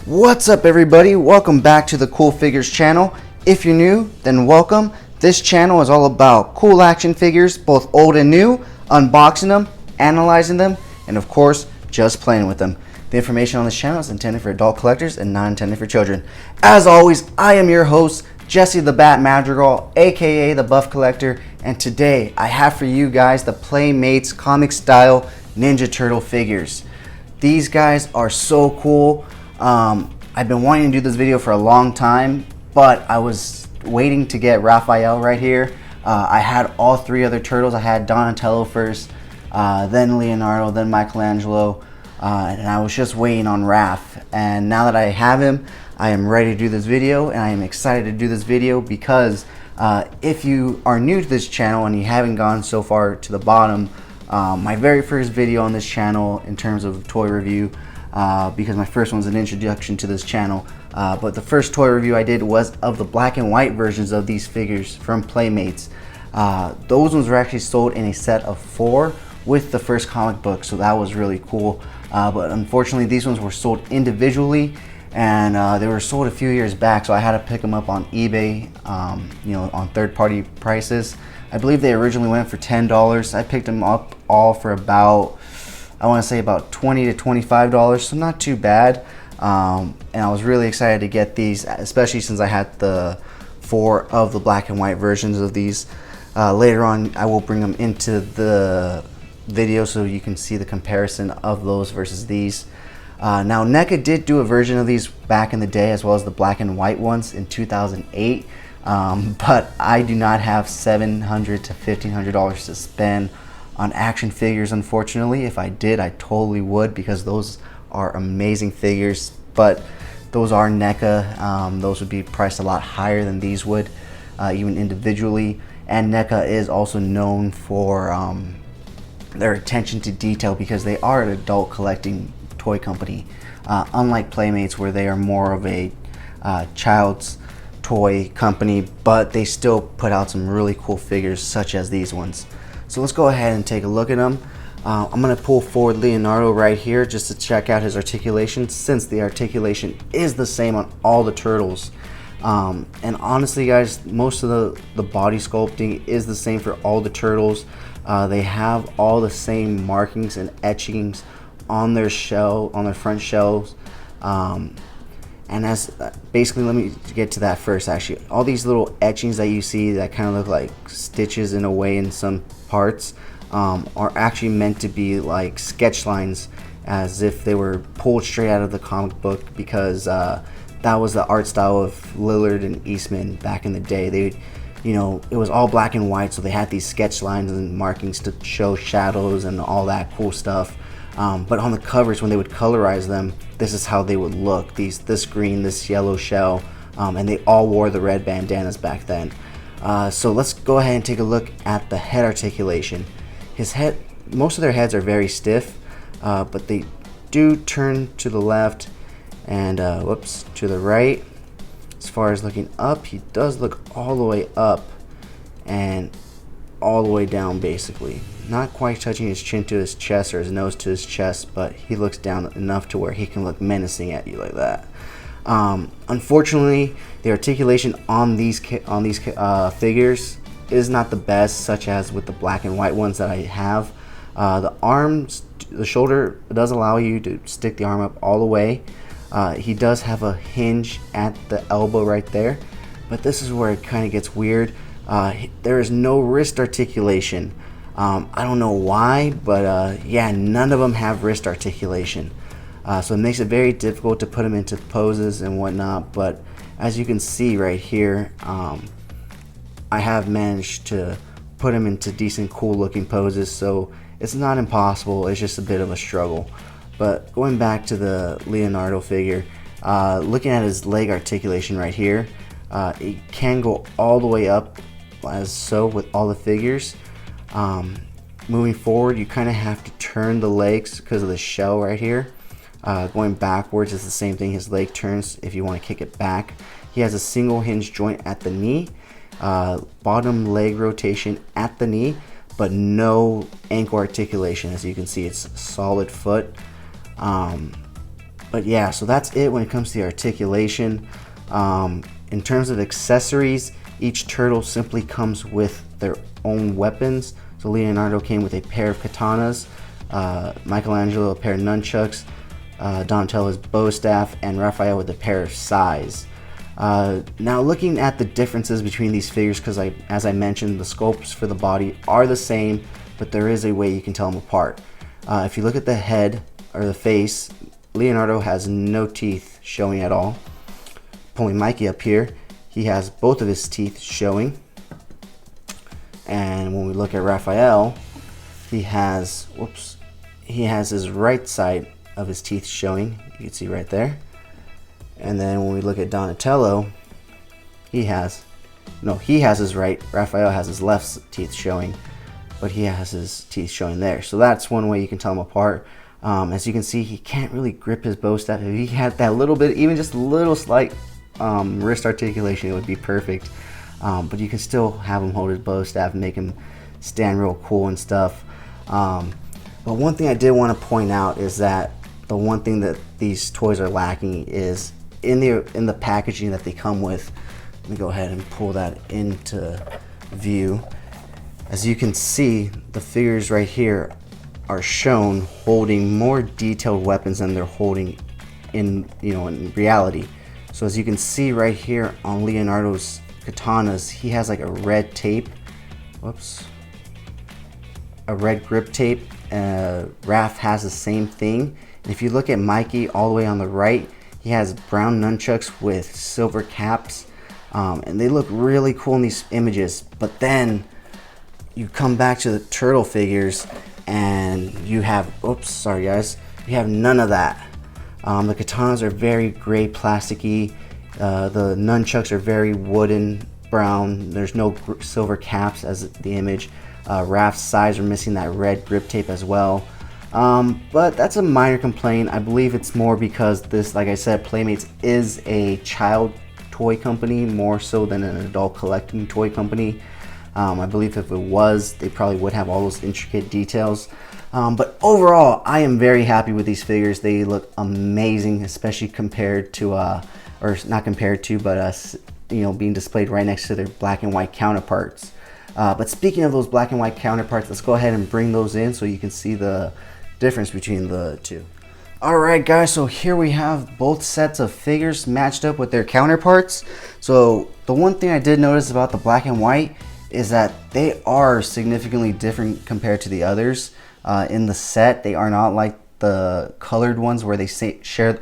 What's up everybody, welcome back to the CoolFigurez channel. If you're new, then welcome. This channel is all about cool action figures, both old and new, unboxing them, analyzing them, and of course, just playing with them. The information on this channel is intended for adult collectors and not intended for children. As always, I am your host, Jesse the Bat Madrigal, aka the Buff Collector, and today I have for you guys the Playmates comic style Ninja Turtle figures. These guys are so cool. I've been wanting to do this video for a long time, but I was waiting to get Raphael right here. I had all three other turtles. I had Donatello first, then Leonardo, then Michelangelo, and I was just waiting on Raph. And now that I have him, I am ready to do this video, and I am excited to do this video because if you are new to this channel and you haven't gone so far to the bottom, my very first video on this channel in terms of toy review, because my first one's an introduction to this channel, but the first toy review I did was of the black and white versions of these figures from Playmates. Those ones were actually sold in a set of 4 with the first comic book, so that was really cool. But unfortunately these ones were sold individually, and they were sold a few years back, so I had to pick them up on eBay, on third-party prices. I believe they originally went for $10. I picked them up all for about, I want to say about $20 to $25, so not too bad. And I was really excited to get these, especially since I had the 4 of the black and white versions of these. Later on I will bring them into the video so you can see the comparison of those versus these. Now NECA did do a version of these back in the day, as well as the black and white ones in 2008, but I do not have $700 to $1,500 to spend on action figures, unfortunately. If I did, I totally would, because those are amazing figures, but those are NECA. Those would be priced a lot higher than these would, even individually. And NECA is also known for their attention to detail, because they are an adult collecting toy company, unlike Playmates, where they are more of a child's toy company, but they still put out some really cool figures such as these ones. So let's go ahead and take a look at them. I'm going to pull forward Leonardo right here just to check out his articulation, since the articulation is the same on all the turtles. And honestly guys, most of the body sculpting is the same for all the turtles. They have all the same markings and etchings on their shell, on their front shells. And as basically, let me get to that first. Actually, all these little etchings that you see that kind of look like stitches in a way in some parts, are actually meant to be like sketch lines, as if they were pulled straight out of the comic book, because that was the art style of Lillard and Eastman back in the day. They, it was all black and white, so they had these sketch lines and markings to show shadows and all that cool stuff. But on the covers, when they would colorize them, this is how they would look. This green, this yellow shell, and they all wore the red bandanas back then. So let's go ahead and take a look at the head articulation. His head, most of their heads are very stiff, but they do turn to the left and to the right. As far as looking up, he does look all the way up and all the way down, basically. Not quite touching his chin to his chest or his nose to his chest, but he looks down enough to where he can look menacing at you like that. Unfortunately, the articulation on these figures is not the best, such as with the black and white ones that I have. The arms, the shoulder does allow you to stick the arm up all the way. He does have a hinge at the elbow right there, but this is where it kind of gets weird. There is no wrist articulation. I don't know why, but yeah, none of them have wrist articulation. So it makes it very difficult to put them into poses and whatnot, but as you can see right here, I have managed to put them into decent, cool looking poses, so it's not impossible, it's just a bit of a struggle. But going back to the Leonardo figure, looking at his leg articulation right here, it can go all the way up, as so with all the figures. Moving forward, you kind of have to turn the legs because of the shell right here. Going backwards is the same thing. His leg turns if you want to kick it back. He has a single hinge joint at the knee, bottom leg rotation at the knee, but no ankle articulation. As you can see, it's a solid foot. But yeah, so that's it when it comes to the articulation. In terms of accessories, each turtle simply comes with their own weapons. So Leonardo came with a pair of katanas, Michelangelo a pair of nunchucks, Donatello's bow staff, and Raphael with a pair of sais. Now looking at the differences between these figures, because as I mentioned, the sculpts for the body are the same, but there is a way you can tell them apart. If you look at the head or the face, Leonardo has no teeth showing at all. Pulling Mikey up here, he has both of his teeth showing. And when we look at Raphael, he has his right side of his teeth showing. You can see right there. And then when we look at Donatello, he has his right, Raphael has his left teeth showing, but he has his teeth showing there. So that's one way you can tell them apart. As you can see, he can't really grip his bow staff. If he had that little bit, even just a little slight wrist articulation, it would be perfect. But you can still have him hold his bow staff and make him stand real cool and stuff. But one thing I did want to point out is that the one thing that these toys are lacking is in the packaging that they come with. Let me go ahead and pull that into view. As you can see, the figures right here are shown holding more detailed weapons than they're holding in reality. So as you can see right here on Leonardo's katanas, he has like a red tape, a red grip tape. Raph has the same thing. And if you look at Mikey all the way on the right, he has brown nunchucks with silver caps, and they look really cool in these images. But then you come back to the turtle figures and you have, you have none of that. The katanas are very gray, plasticky. The nunchucks are very wooden, brown. There's no silver caps as the image. Raph's sides are missing that red grip tape as well. But that's a minor complaint. I believe it's more because this, like I said, Playmates is a child toy company more so than an adult collecting toy company. I believe if it was, they probably would have all those intricate details. But overall, I am very happy with these figures. They look amazing, especially compared to, or not compared to, but being displayed right next to their black and white counterparts. But speaking of those black and white counterparts, let's go ahead and bring those in so you can see the difference between the two. Alright guys, so here we have both sets of figures matched up with their counterparts. So the one thing I did notice about the black and white is that they are significantly different compared to the others. In the set, they are not like the colored ones where they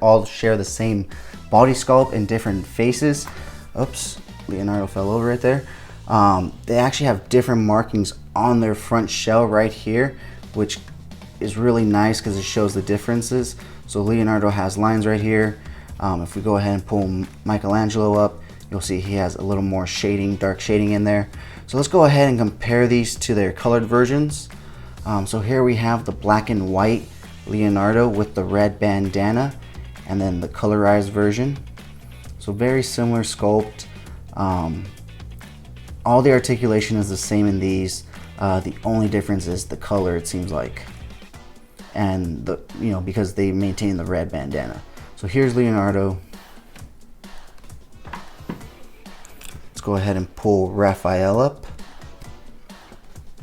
all share the same body sculpt and different faces. Oops, Leonardo fell over right there. They actually have different markings on their front shell right here, which is really nice because it shows the differences. So Leonardo has lines right here. If we go ahead and pull Michelangelo up, you'll see he has a little more shading, dark shading in there. So let's go ahead and compare these to their colored versions. So here we have the black and white Leonardo with the red bandana, and then the colorized version. So very similar sculpt. All the articulation is the same in these. The only difference is the color, it seems like, and because they maintain the red bandana. So here's Leonardo. Let's go ahead and pull Raphael up.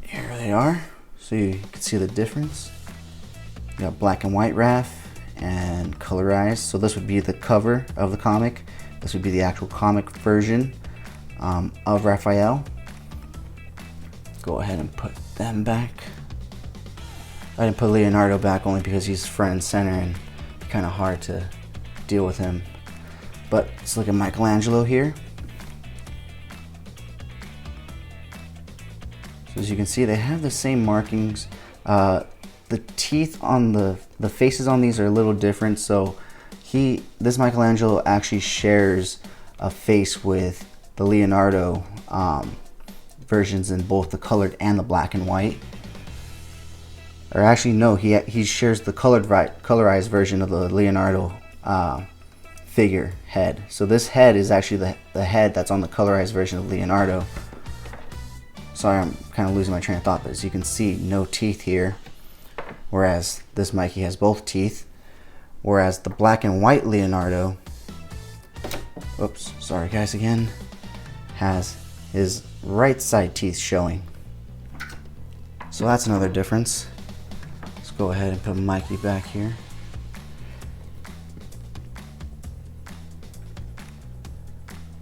Here they are. So you can see the difference. You got black and white Raph and colorized. So this would be the cover of the comic. This would be the actual comic version of Raphael. Go ahead and put them back. I didn't put Leonardo back only because he's front and center and it'd be kind of hard to deal with him. But let's look at Michelangelo here. So as you can see, they have the same markings. The teeth on the faces on these are a little different. So this Michelangelo actually shares a face with the Leonardo versions in both the colored and the black and white. Or actually no, he shares the colorized version of the Leonardo figure head. So this head is actually the head that's on the colorized version of Leonardo. Sorry, I'm kind of losing my train of thought, but as you can see, no teeth here. Whereas this Mikey has both teeth. whereas the black and white Leonardo, oops, sorry guys again, has his right side teeth showing. So that's another difference. Let's go ahead and put Mikey back here.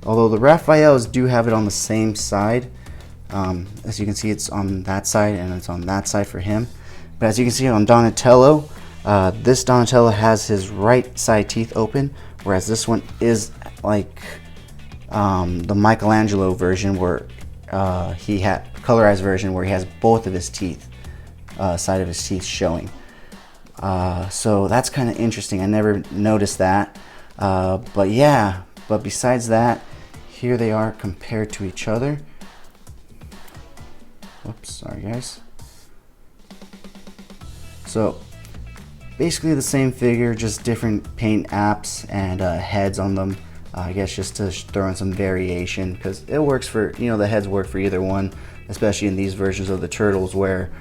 Although the Raphaels do have it on the same side. As you can see, it's on that side and it's on that side for him. But as you can see on Donatello, this Donatello has his right side teeth open, whereas this one is like the Michelangelo version, where he had colorized version where he has both of his teeth, side of his teeth showing. So that's kind of interesting. I never noticed that. But yeah, but besides that, here they are compared to each other. Oops, sorry guys. So basically the same figure, just different paint apps and heads on them. I guess just to throw in some variation, because it works for, you know, the heads work for either one, especially in these versions of the Turtles where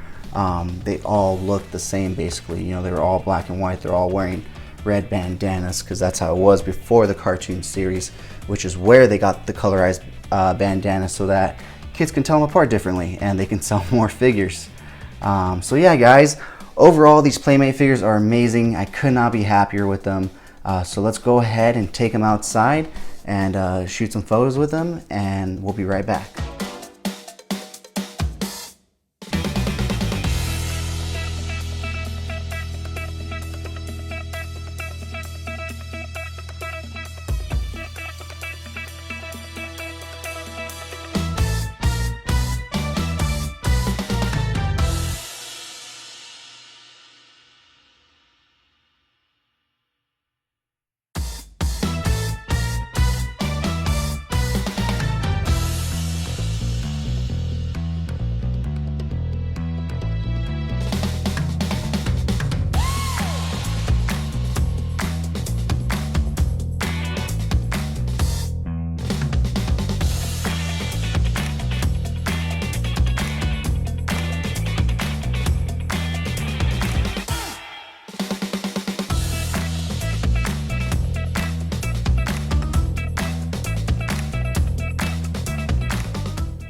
they all look the same basically. You know, they're all black and white, they're all wearing red bandanas, because that's how it was before the cartoon series, which is where they got the colorized bandana, so that kids can tell them apart differently and they can sell more figures. So yeah guys, overall these Playmate figures are amazing. I could not be happier with them. So let's go ahead and take them outside and shoot some photos with them, and we'll be right back.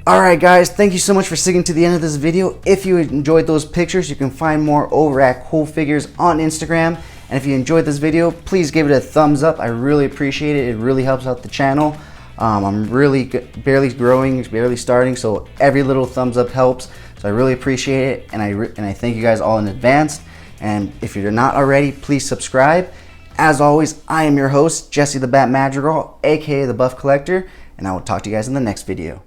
Alright guys, thank you so much for sticking to the end of this video. If you enjoyed those pictures, you can find more over at CoolFigurez on Instagram. And if you enjoyed this video, please give it a thumbs up. I really appreciate it. It really helps out the channel. I'm really barely growing, barely starting, so every little thumbs up helps. So I really appreciate it, and I thank you guys all in advance. And if you're not already, please subscribe. As always, I am your host, Jesse the Bat Madrigal, aka the Buff Collector, and I will talk to you guys in the next video.